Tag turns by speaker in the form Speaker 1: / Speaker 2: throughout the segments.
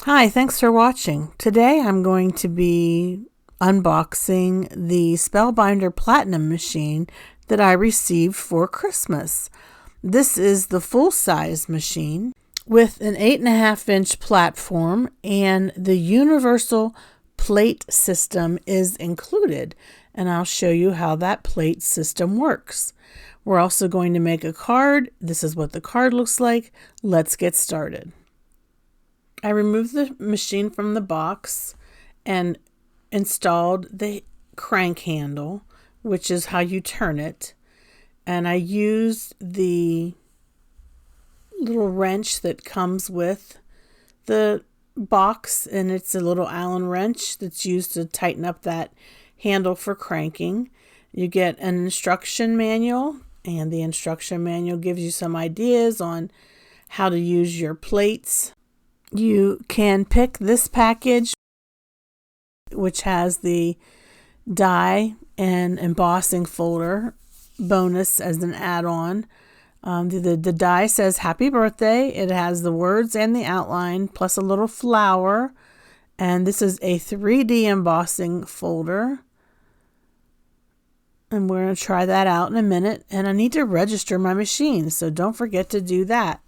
Speaker 1: Hi, thanks for watching. Today I'm going to be unboxing the Spellbinder Platinum machine that I received for Christmas. This is the full-size machine with an 8.5-inch platform, and the universal plate system is included, and I'll show you how that plate system works. We're also going to make a card. This is what the card looks like. Let's get started. I removed the machine from the box and installed the crank handle, which is how you turn it. And I used the little wrench that comes with the box, and it's a little Allen wrench that's used to tighten up that handle for cranking. You get an instruction manual, and the instruction manual gives you some ideas on how to use your plates. You can pick this package, which has the die and embossing folder bonus as an add-on. The die says happy birthday. It has the words and the outline plus a little flower. And this is a 3D embossing folder. And we're going to try that out in a minute. And I need to register my machine, so don't forget to do that.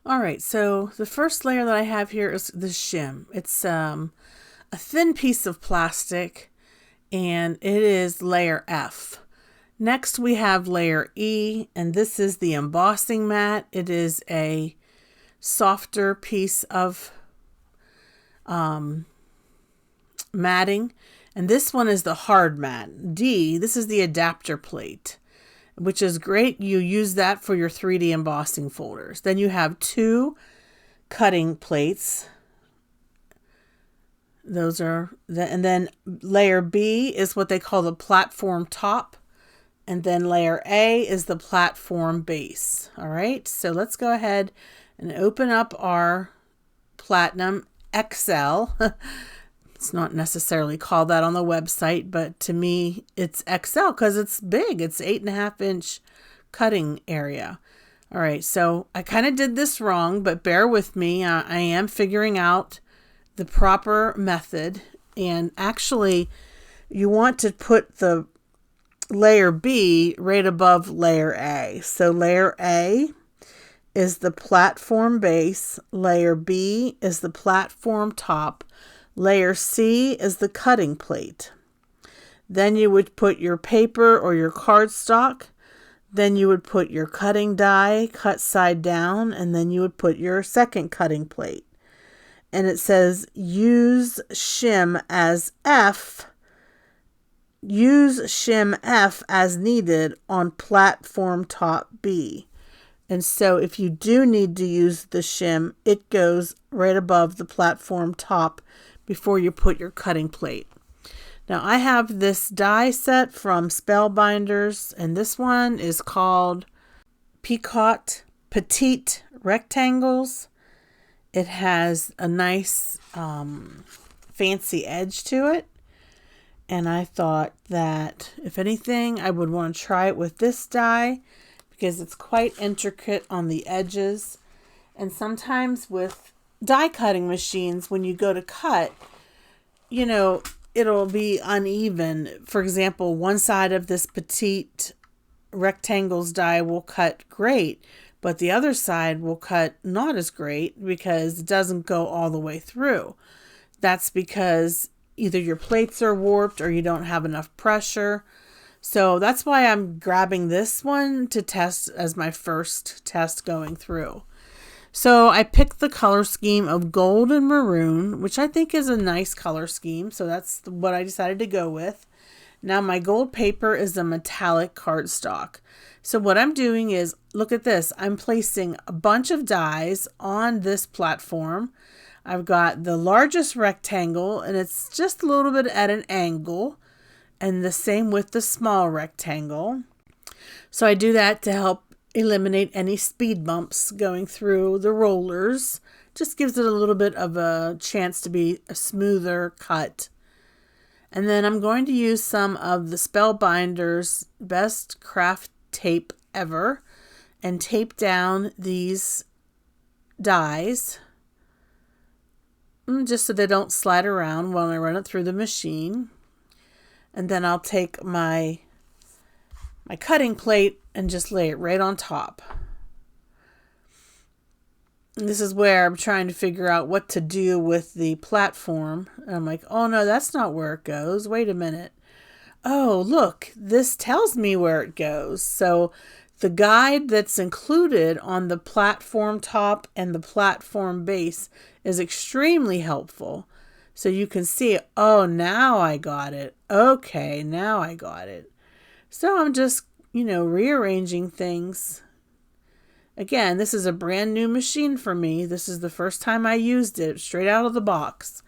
Speaker 1: Alright, so the first layer that I have here is the shim. It's a thin piece of plastic, and it is layer F. Next we have layer E, and this is the embossing mat. It is a softer piece of matting, and this one is the hard mat. D, this is the adapter plate, which is great. You use that for your 3D embossing folders. Then you have two cutting plates. Those are and then layer B is what they call the platform top, and then layer A is the platform base. All right, so let's go ahead and open up our Platinum XL. It's not necessarily called that on the website, but to me it's XL because it's big. It's 8.5-inch cutting area. All right, so I kind of did this wrong, but bear with me. I am figuring out the proper method, and actually you want to put the layer B right above layer A. So layer A is the platform base, layer B is the platform top, layer C is the cutting plate. Then you would put your paper or your cardstock. Then you would put your cutting die cut side down, and then you would put your second cutting plate. And it says use shim as F. Use shim F as needed on platform top B. And so if you do need to use the shim, it goes right above the platform top before you put your cutting plate. Now I have this die set from Spellbinders, and this one is called Picot Petite Rectangles. It has a nice fancy edge to it, and I thought that if anything I would want to try it with this die because it's quite intricate on the edges. And sometimes with die cutting machines, when you go to cut, you know, it'll be uneven. For example, one side of this Petite Rectangles die will cut great, but the other side will cut not as great because it doesn't go all the way through. That's because either your plates are warped or you don't have enough pressure. So that's why I'm grabbing this one to test as my first test going through. So I picked the color scheme of gold and maroon, which I think is a nice color scheme. So that's what I decided to go with. Now my gold paper is a metallic cardstock. So what I'm doing is, look at this. I'm placing a bunch of dies on this platform. I've got the largest rectangle, and it's just a little bit at an angle. And the same with the small rectangle. So I do that to help eliminate any speed bumps going through the rollers. Just gives it a little bit of a chance to be a smoother cut. And then I'm going to use some of the Spellbinders Best Craft Tape Ever and tape down these dies just so they don't slide around when I run it through the machine. And then I'll take my cutting plate and just lay it right on top. And this is where I'm trying to figure out what to do with the platform. And I'm like, oh no, that's not where it goes. Wait a minute. Oh, look, this tells me where it goes. So the guide that's included on the platform top and the platform base is extremely helpful. So you can see, oh, now I got it. Okay, now I got it. So I'm just, rearranging things. Again, this is a brand new machine for me. This is the first time I used it straight out of the box.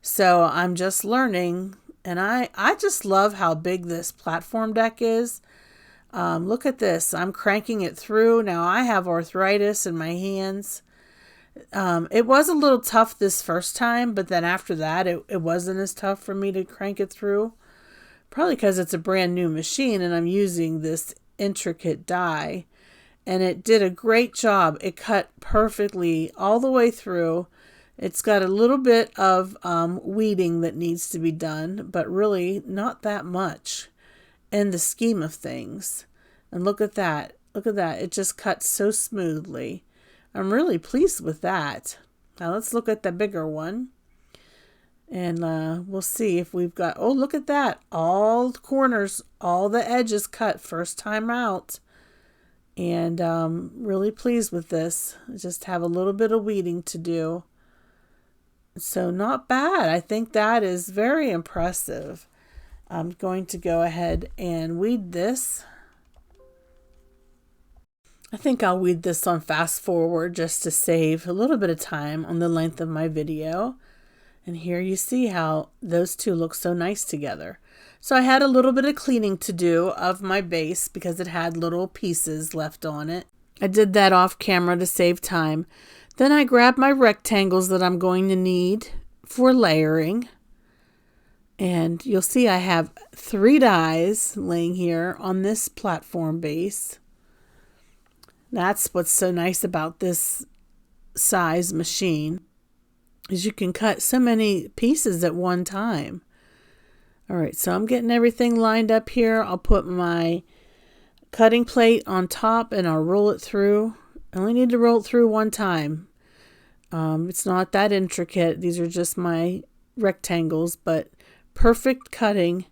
Speaker 1: So I'm just learning, and I just love how big this platform deck is. Look at this. I'm cranking it through. Now I have arthritis in my hands. It was a little tough this first time, but then after that, it wasn't as tough for me to crank it through. Probably because it's a brand new machine and I'm using this intricate die. And it did a great job. It cut perfectly all the way through. It's got a little bit of weeding that needs to be done, but really not that much in the scheme of things. And look at that. Look at that. It just cuts so smoothly. I'm really pleased with that. Now let's look at the bigger one. And we'll see if we've got, oh, look at that. All the corners, all the edges cut first time out. And really pleased with this. I just have a little bit of weeding to do. So not bad. I think that is very impressive. I'm going to go ahead and weed this. I think I'll weed this on fast forward just to save a little bit of time on the length of my video. And here you see how those two look so nice together. So I had a little bit of cleaning to do of my base because it had little pieces left on it. I did that off camera to save time. Then I grabbed my rectangles that I'm going to need for layering. And you'll see I have 3 dies laying here on this platform base. That's what's so nice about this size machine, is you can cut so many pieces at one time. All right, so I'm getting everything lined up here. I'll put my cutting plate on top and I'll roll it through. I only need to roll it through one time. It's not that intricate. These are just my rectangles, but perfect cutting.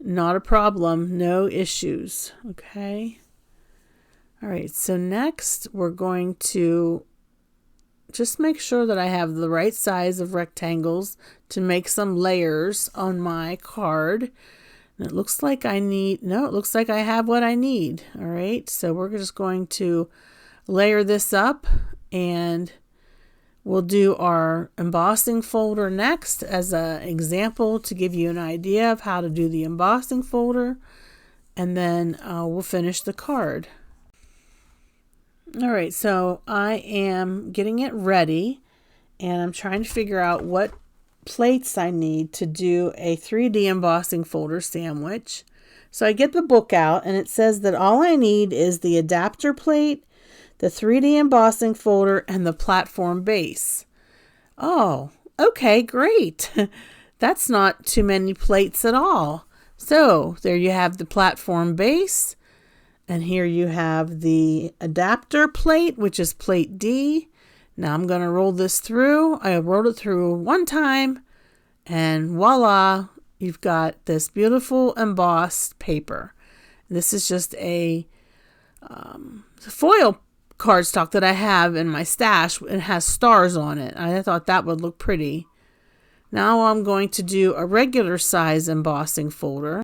Speaker 1: Not a problem. No issues. Okay. All right, so next we're going to just make sure that I have the right size of rectangles to make some layers on my card. And it looks like I need, no, it looks like I have what I need. All right, so we're just going to layer this up and we'll do our embossing folder next as an example to give you an idea of how to do the embossing folder. And then we'll finish the card. All right, so I am getting it ready and I'm trying to figure out what plates I need to do a 3D embossing folder sandwich. So I get the book out and it says that all I need is the adapter plate, the 3D embossing folder, and the platform base. Oh, okay, great. That's not too many plates at all. So there you have the platform base. And here you have the adapter plate, which is plate D. Now I'm going to roll this through. I rolled it through one time and voila, you've got this beautiful embossed paper. This is just a foil cardstock that I have in my stash. It has stars on it. I thought that would look pretty. Now I'm going to do a regular size embossing folder.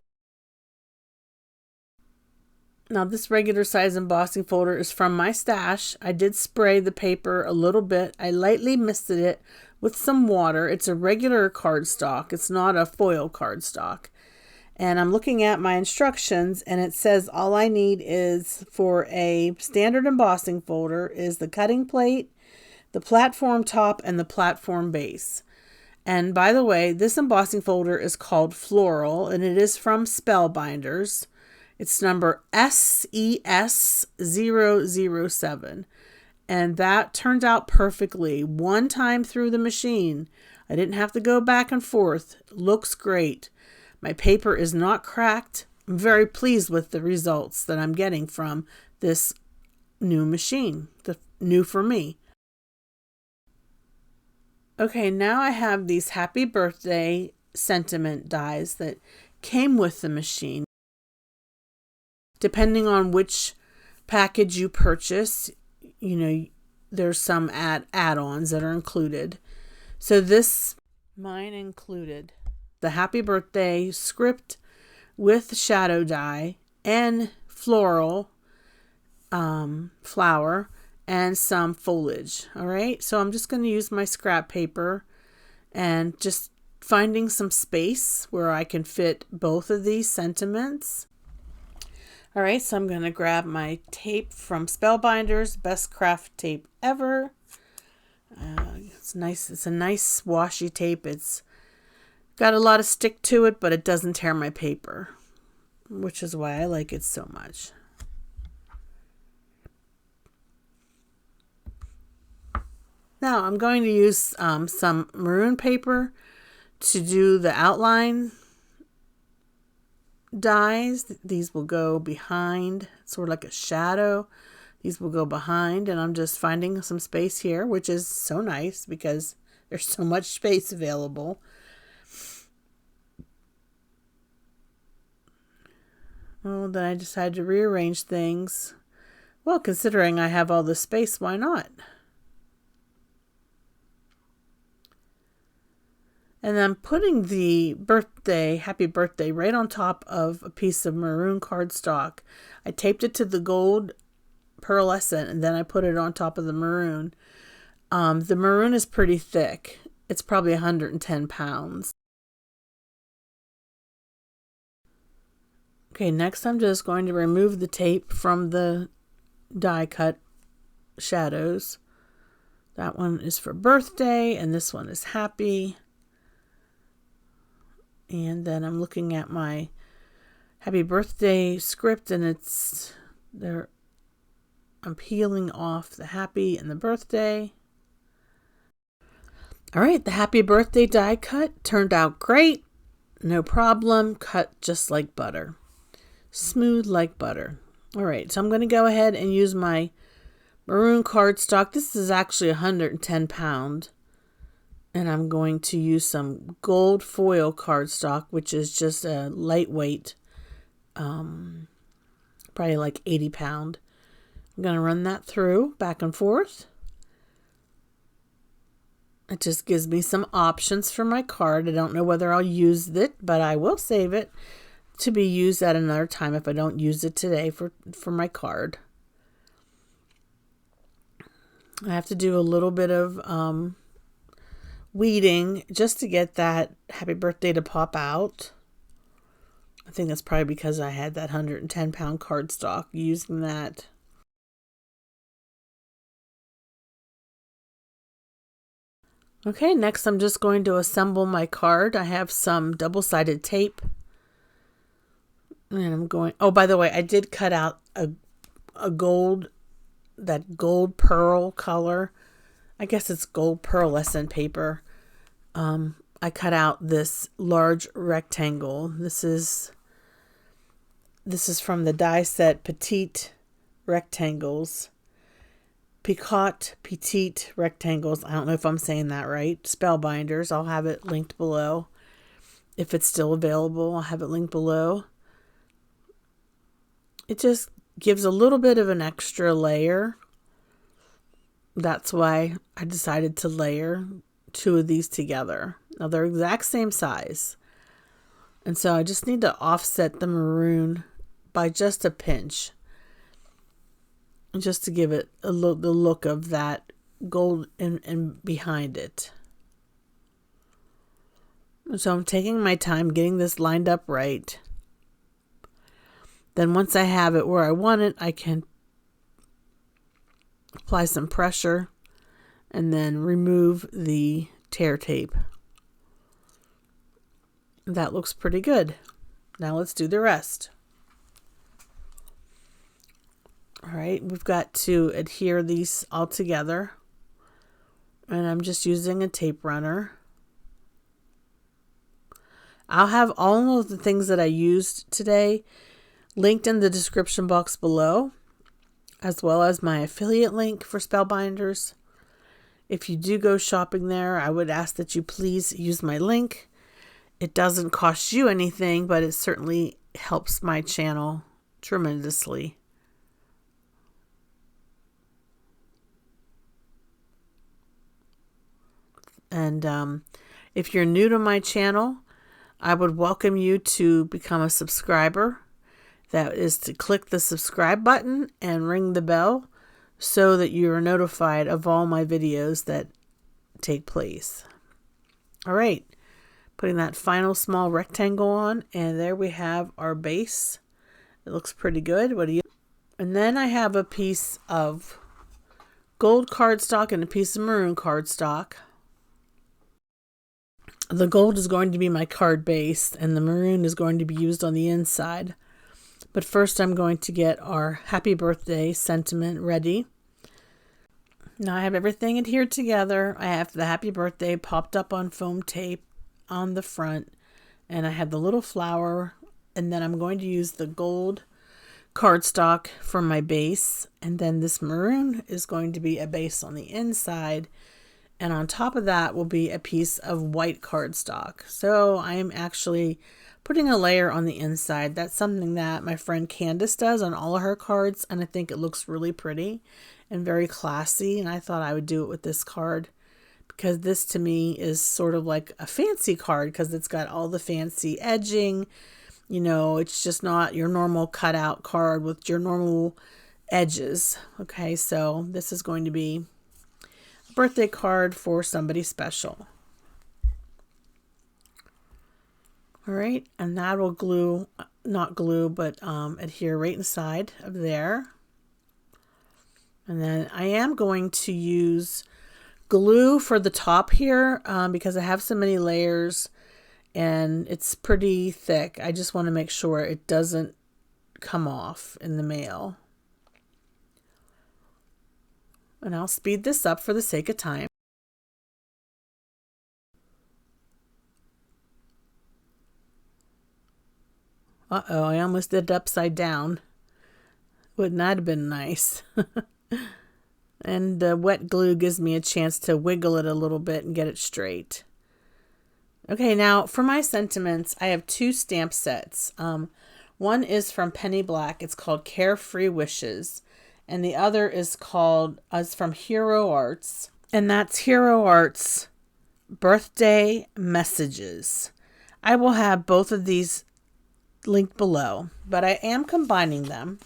Speaker 1: Now this regular size embossing folder is from my stash. I did spray the paper a little bit. I lightly misted it with some water. It's a regular cardstock. It's not a foil cardstock. And I'm looking at my instructions and it says all I need is for a standard embossing folder is the cutting plate, the platform top, and the platform base. And by the way, this embossing folder is called Floral and it is from Spellbinders. It's number SES007. And that turned out perfectly. One time through the machine. I didn't have to go back and forth. Looks great. My paper is not cracked. I'm very pleased with the results that I'm getting from this new machine. New for me. Okay, now I have these happy birthday sentiment dies that came with the machine. Depending on which package you purchase, there's some add-ons that are included. So mine included the happy birthday script with shadow die and floral flower and some foliage. All right, so I'm just going to use my scrap paper and just finding some space where I can fit both of these sentiments. All right, so I'm going to grab my tape from Spellbinders, best craft tape ever. It's nice. It's a nice washi tape. It's got a lot of stick to it, but it doesn't tear my paper, which is why I like it so much. Now I'm going to use some maroon paper to do the outline dies. These will go behind, sort of like a shadow. These will go behind, and I'm just finding some space here, which is so nice because there's so much space available. Well, then I decided to rearrange things. Well, considering I have all this space, why not? And I'm putting the happy birthday, right on top of a piece of maroon cardstock. I taped it to the gold pearlescent, and then I put it on top of the maroon. The maroon is pretty thick. It's probably 110 pounds. Okay, next I'm just going to remove the tape from the die cut shadows. That one is for birthday, and this one is happy. And then I'm looking at my happy birthday script, and it's there. I'm peeling off the happy and the birthday. All right, the happy birthday die cut turned out great. No problem. Cut just like butter. Smooth like butter. All right, so I'm going to go ahead and use my maroon cardstock. This is actually 110 pound. And I'm going to use some gold foil cardstock, which is just a lightweight, probably like 80 pound. I'm going to run that through back and forth. It just gives me some options for my card. I don't know whether I'll use it, but I will save it to be used at another time if I don't use it today for my card. I have to do a little bit of weeding just to get that happy birthday to pop out. I think that's probably because I had that 110 pound cardstock using that. Okay, next I'm just going to assemble my card. I have some double-sided tape. And I'm going, oh, by the way, I did cut out a gold, that gold pearl color. I guess it's gold pearlescent paper. I cut out this large rectangle. This is from the die set Petite Rectangles. Petite Rectangles. I don't know if I'm saying that right. Spellbinders. I'll have it linked below. If it's still available, I'll have it linked below. It just gives a little bit of an extra layer. That's why I decided to layer two of these together. Now they're exact same size. And so I just need to offset the maroon by just a pinch. Just to give it the look of that gold and behind it. So I'm taking my time getting this lined up right. Then once I have it where I want it, I can apply some pressure and then remove the tear tape. That looks pretty good. Now let's do the rest. All right, we've got to adhere these all together. And I'm just using a tape runner. I'll have all of the things that I used today linked in the description box below, as well as my affiliate link for Spellbinders. If you do go shopping there, I would ask that you please use my link. It doesn't cost you anything, but it certainly helps my channel tremendously. And if you're new to my channel, I would welcome you to become a subscriber. That is to click the subscribe button and ring the bell so that you are notified of all my videos that take place. All right, putting that final small rectangle on, and there we have our base. It looks pretty good. What do you? And then I have a piece of gold cardstock and a piece of maroon cardstock. The gold is going to be my card base, and the maroon is going to be used on the inside. But first I'm going to get our happy birthday sentiment ready. Now I have everything adhered together. I have the happy birthday popped up on foam tape on the front, and I have the little flower, and then I'm going to use the gold cardstock for my base, and then this maroon is going to be a base on the inside. And on top of that will be a piece of white cardstock. So I'm actually putting a layer on the inside. That's something that my friend Candace does on all of her cards, and I think it looks really pretty and very classy. And I thought I would do it with this card because this to me is sort of like a fancy card because it's got all the fancy edging. You know, it's just not your normal cutout card with your normal edges. Okay, so this is going to be birthday card for somebody special. All right, and that will glue, not glue, but adhere right inside of there. And then I am going to use glue for the top here because I have so many layers and it's pretty thick. I just want to make sure it doesn't come off in the mail. And I'll speed this up for the sake of time. Uh-oh, I almost did it upside down. Wouldn't that have been nice? And the wet glue gives me a chance to wiggle it a little bit and get it straight. Okay, now for my sentiments, I have two stamp sets. One is from Penny Black. It's called Carefree Wishes. And the other is from Hero Arts. And that's Hero Arts Birthday Messages. I will have both of these linked below, but I am combining them.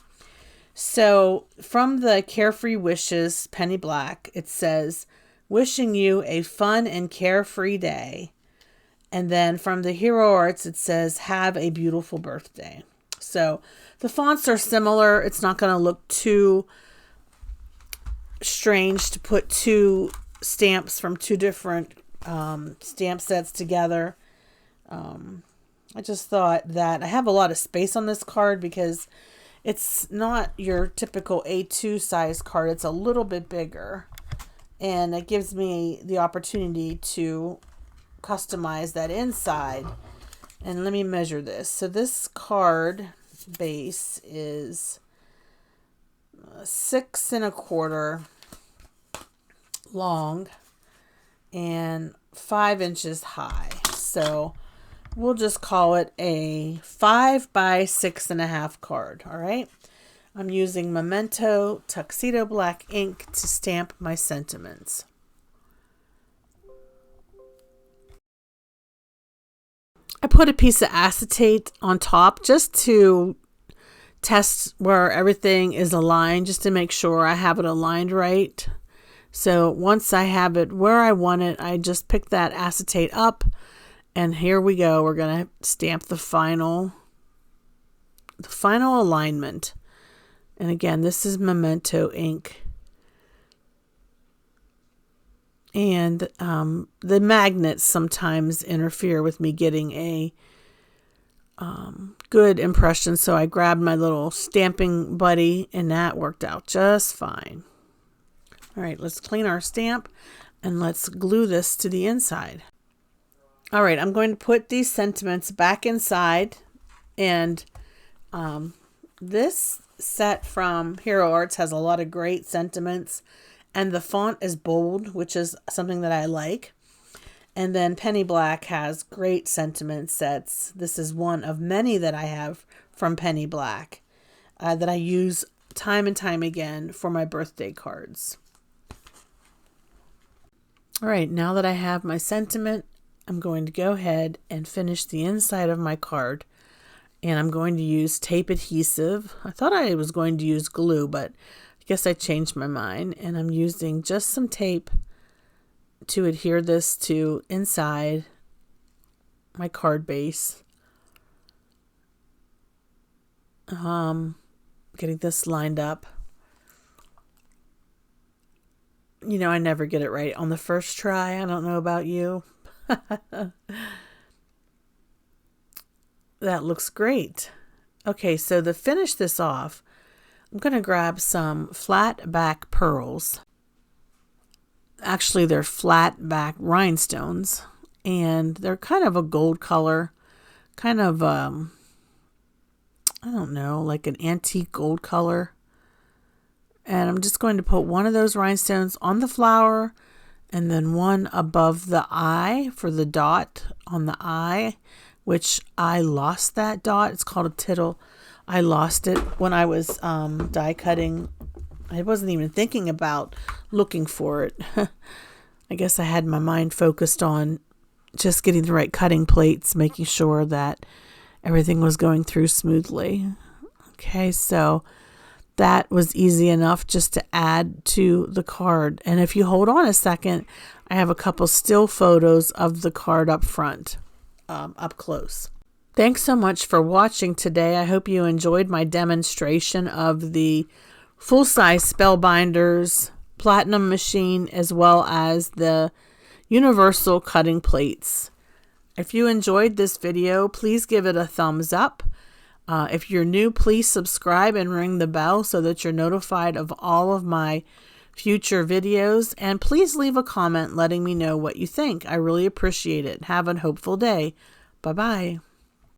Speaker 1: So from the Carefree Wishes Penny Black, it says, wishing you a fun and carefree day. And then from the Hero Arts, it says, have a beautiful birthday. So the fonts are similar. It's not going to look too strange to put two stamps from two different stamp sets together. I just thought that I have a lot of space on this card because it's not your typical A2 size card. It's a little bit bigger, and it gives me the opportunity to customize that inside. And let me measure this. So this card base is 6 1/4 long and 5 inches high. So we'll just call it a 5 by 6 1/2 card. All right. I'm using Memento Tuxedo Black ink to stamp my sentiments. I put a piece of acetate on top just to test where everything is aligned, just to make sure I have it aligned right. So once I have it where I want it, I just pick that acetate up, and here we go. We're going to stamp the final alignment. And again, this is Memento ink. And the magnets sometimes interfere with me getting a good impression. So I grabbed my little stamping buddy and that worked out just fine. All right, let's clean our stamp and let's glue this to the inside. All right, I'm going to put these sentiments back inside, and this set from Hero Arts has a lot of great sentiments, and the font is bold, which is something that I like. And then Penny Black has great sentiment sets. This is one of many that I have from Penny Black that I use time and time again for my birthday cards. All right, now that I have my sentiment, I'm going to go ahead and finish the inside of my card. And I'm going to use tape adhesive. I thought I was going to use glue, but I guess I changed my mind. And I'm using just some tape to adhere this to inside my card base. Getting this lined up. You know, I never get it right on the first try. I don't know about you. That looks great. Okay, so to finish this off, I'm going to grab some flat back pearls. Actually, they're flat back rhinestones, and they're kind of a gold color, kind of, I don't know, like an antique gold color. And I'm just going to put one of those rhinestones on the flower and then one above the eye for the dot on the eye, which I lost that dot. It's called a tittle. I lost it when I was die cutting. I wasn't even thinking about looking for it. I guess I had my mind focused on just getting the right cutting plates, making sure that everything was going through smoothly. Okay, so that was easy enough just to add to the card. And if you hold on a second, I have a couple still photos of the card up front, up close. Thanks so much for watching today. I hope you enjoyed my demonstration of the full-size Spellbinders Platinum machine as well as the universal cutting plates. If you enjoyed this video, please give it a thumbs up. If you're new, please subscribe and ring the bell so that you're notified of all of my future videos. And please leave a comment letting me know what you think. I really appreciate it. Have a hopeful day. Bye-bye.